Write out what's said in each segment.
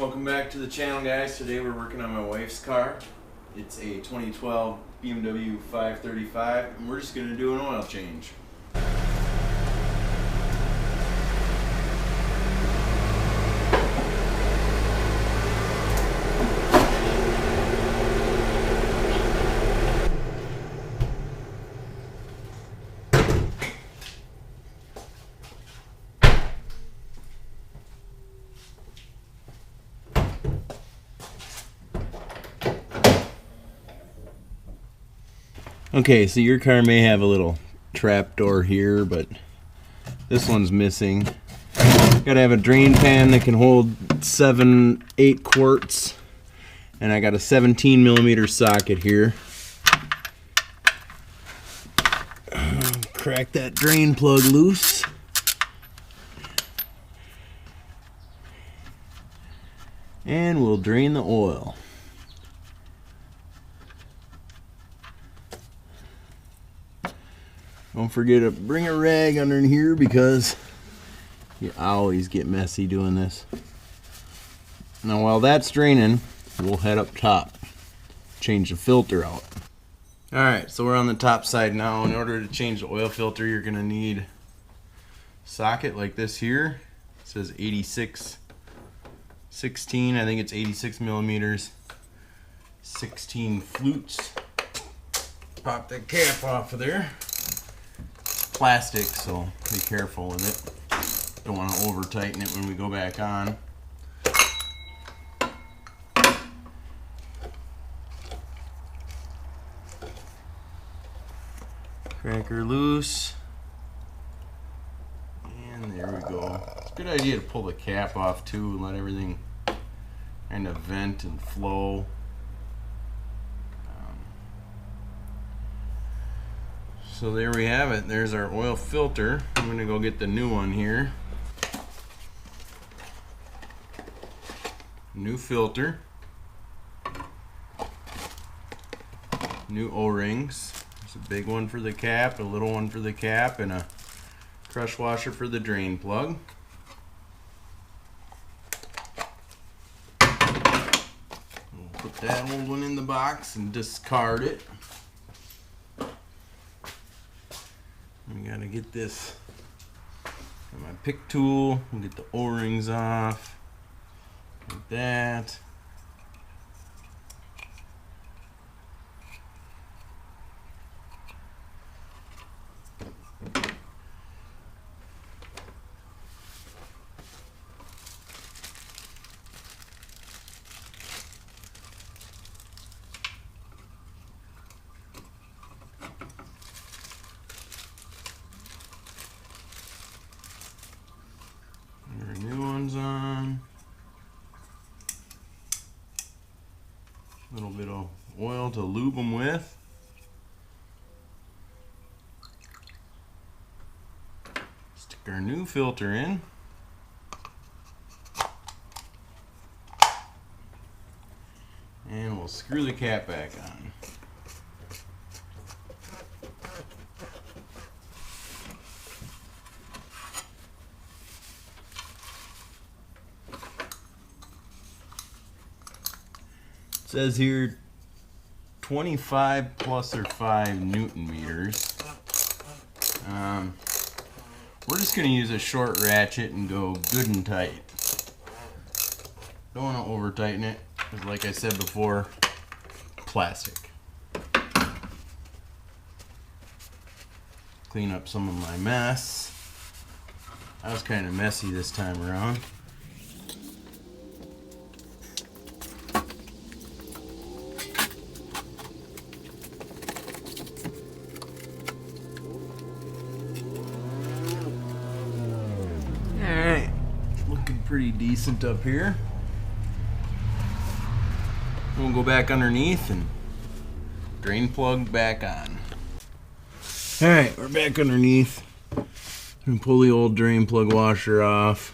Welcome back to the channel, guys. Today we're working on my wife's car. It's a 2012 BMW 535 and we're just going to do an oil change. Okay, so your car may have a little trap door here, but this one's missing. Gotta have a drain pan that can hold 7-8 quarts, and I got a 17mm socket here. Crack that drain plug loose. And we'll drain the oil. Don't forget to bring a rag under here because you always get messy doing this. Now while that's draining, we'll head up top, change the filter out. Alright, so we're on the top side now. In order to change the oil filter, you're going to need a socket like this here. It says 86/16, I think it's 86 millimeters. 16 flutes. Pop that cap off of there. Plastic, so be careful with it. Don't want to over tighten it when we go back on. Crack her loose. And there we go. It's a good idea to pull the cap off too and let everything kind of vent and flow. So there we have it. There's our oil filter. I'm going to go get the new one here. New filter. New O-rings. There's a big one for the cap, a little one for the cap, and a crush washer for the drain plug. We'll put that old one in the box and discard it. We gotta get this, got my pick tool, and get the O-rings off, like that. On. A little bit of oil to lube them with. Stick our new filter in. And we'll screw the cap back on. It says here 25 plus or 5 Newton meters. We're just going to use a short ratchet and go good and tight. Don't want to over tighten it because, like I said before, plastic. Clean up some of my mess. I was kind of messy this time around. Pretty decent up here. We'll go back underneath and drain plug back on. Alright, we're back underneath. And pull the old drain plug washer off.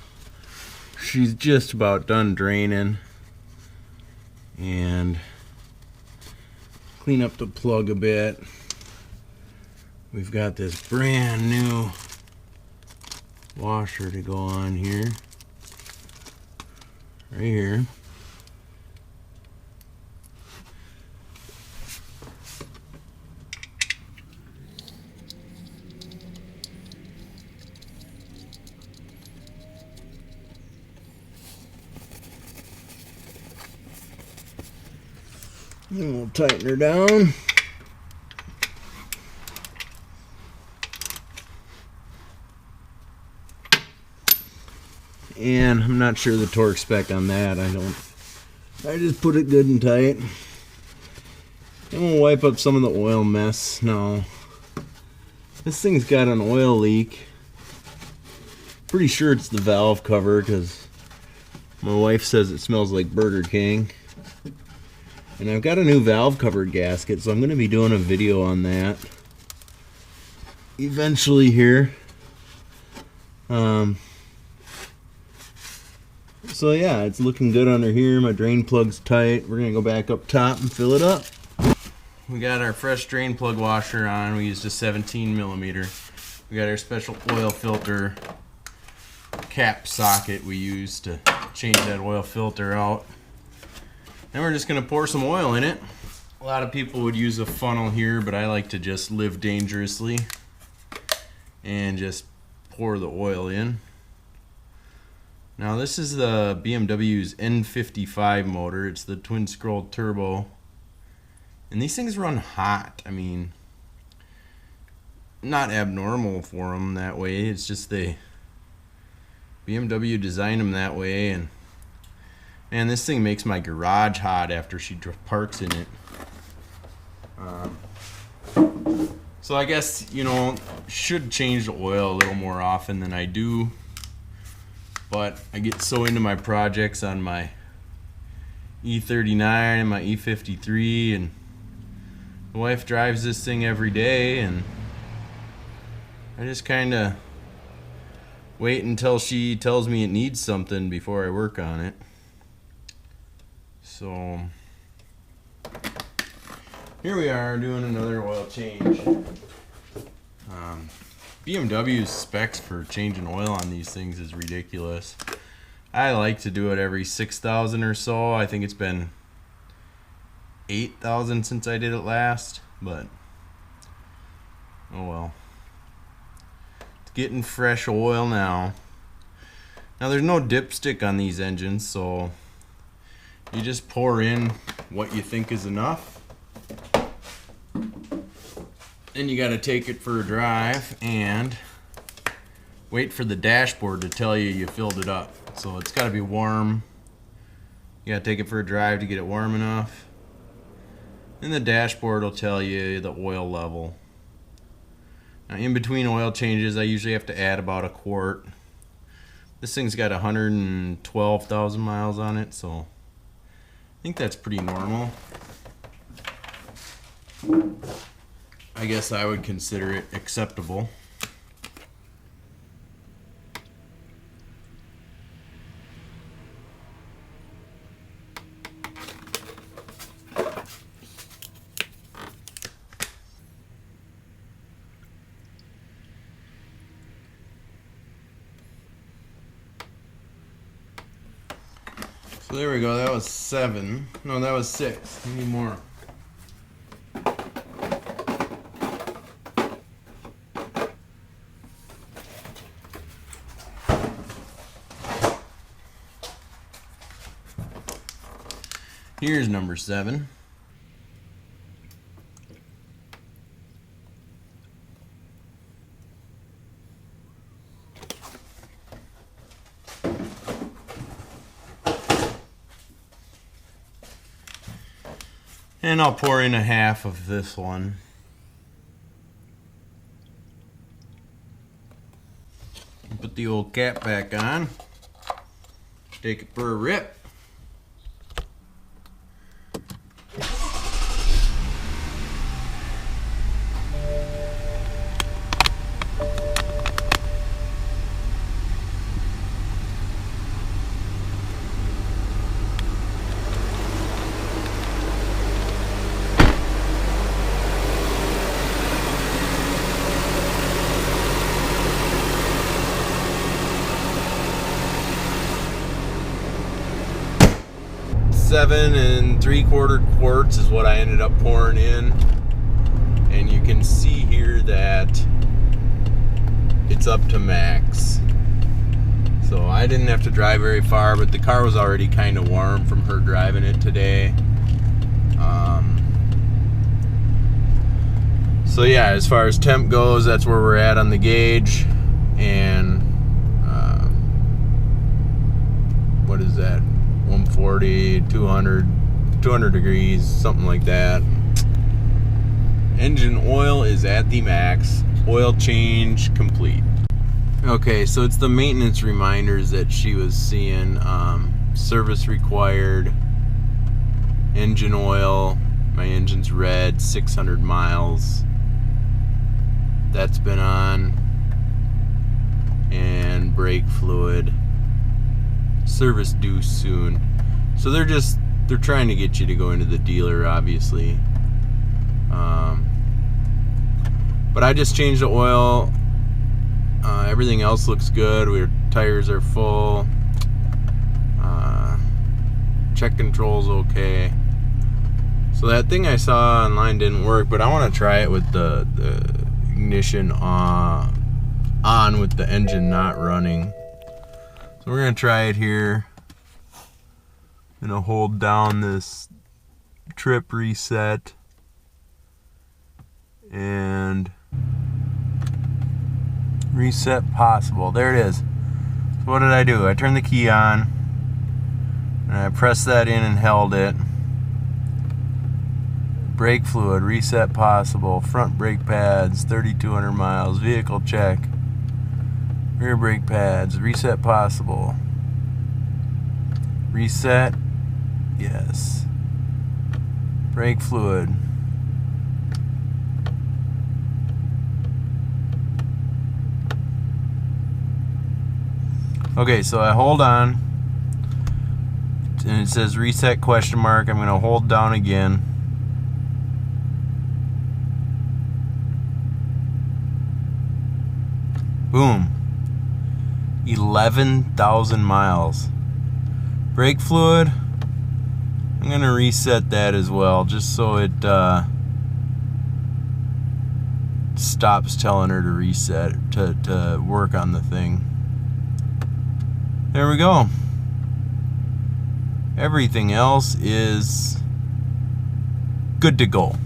She's just about done draining. And clean up the plug a bit. We've got this brand new washer to go on here. right here. And we'll tighten her down. And I'm not sure the torque spec on that. I just put it good and tight. And we'll wipe up some of the oil mess. Now, this thing's got an oil leak. Pretty sure it's the valve cover because my wife says it smells like Burger King. And I've got a new valve cover gasket, so I'm going to be doing a video on that eventually here. So yeah, it's looking good under here. My drain plug's tight. We're going to go back up top and fill it up. We got our fresh drain plug washer on. We used a 17 millimeter. We got our special oil filter cap socket we use to change that oil filter out. Then we're just going to pour some oil in it. A lot of people would use a funnel here, but I like to just live dangerously and just pour the oil in. Now this is the BMW's N55 motor. It's the twin scroll turbo. And these things run hot. I mean, not abnormal for them that way. It's just BMW designed them that way. And man, this thing makes my garage hot after she parks in it. So I guess, you know, should change the oil a little more often than I do. But I get so into my projects on my E39 and my E53, and my wife drives this thing every day, and I just kind of wait until she tells me it needs something before I work on it. So here we are doing another oil change. BMW's specs for changing oil on these things is ridiculous. I like to do it every 6,000 or so. I think it's been 8,000 since I did it last, but oh well. It's getting fresh oil now. Now there's no dipstick on these engines, so you just pour in what you think is enough. Then you got to take it for a drive and wait for the dashboard to tell you filled it up. So it's got to be warm. You got to take it for a drive to get it warm enough. And the dashboard will tell you the oil level. Now in between oil changes, I usually have to add about a quart. This thing's got 112,000 miles on it, so I think that's pretty normal. I guess I would consider it acceptable. So there we go, that was 7. No, that was 6. We need more. Here's number 7. And I'll pour in a half of this one. Put the old cap back on. Take it for a rip. 7 3/4 quarts is what I ended up pouring in, and you can see here that it's up to max. So I didn't have to drive very far, but the car was already kind of warm from her driving it today. So yeah, as far as temp goes, that's where we're at on the gauge. And what is that? 140, 200 degrees, something like that. Engine oil is at the max. Oil change complete. Okay, so it's the maintenance reminders that she was seeing. Service required. Engine oil. My engine's red. 600 miles. That's been on. And brake fluid. Service due soon. So they're trying to get you to go into the dealer, obviously. But I just changed the oil. Everything else looks good. Our tires are full. Check control's okay. So that thing I saw online didn't work, but I want to try it with the ignition on with the engine not running. So we're going to try it here. I'm going to hold down this trip reset and reset possible. There it is. So what did I do? I turned the key on and I pressed that in and held it. Brake fluid, reset possible. Front brake pads, 3,200 miles. Vehicle check. Rear brake pads, reset possible. Reset, yes. Brake fluid. Okay, so I hold on and it says reset question mark. I'm going to hold down again. Boom. 11,000 miles. Brake fluid, I'm going to reset that as well, just so it stops telling her to reset, to work on the thing. There we go. Everything else is good to go.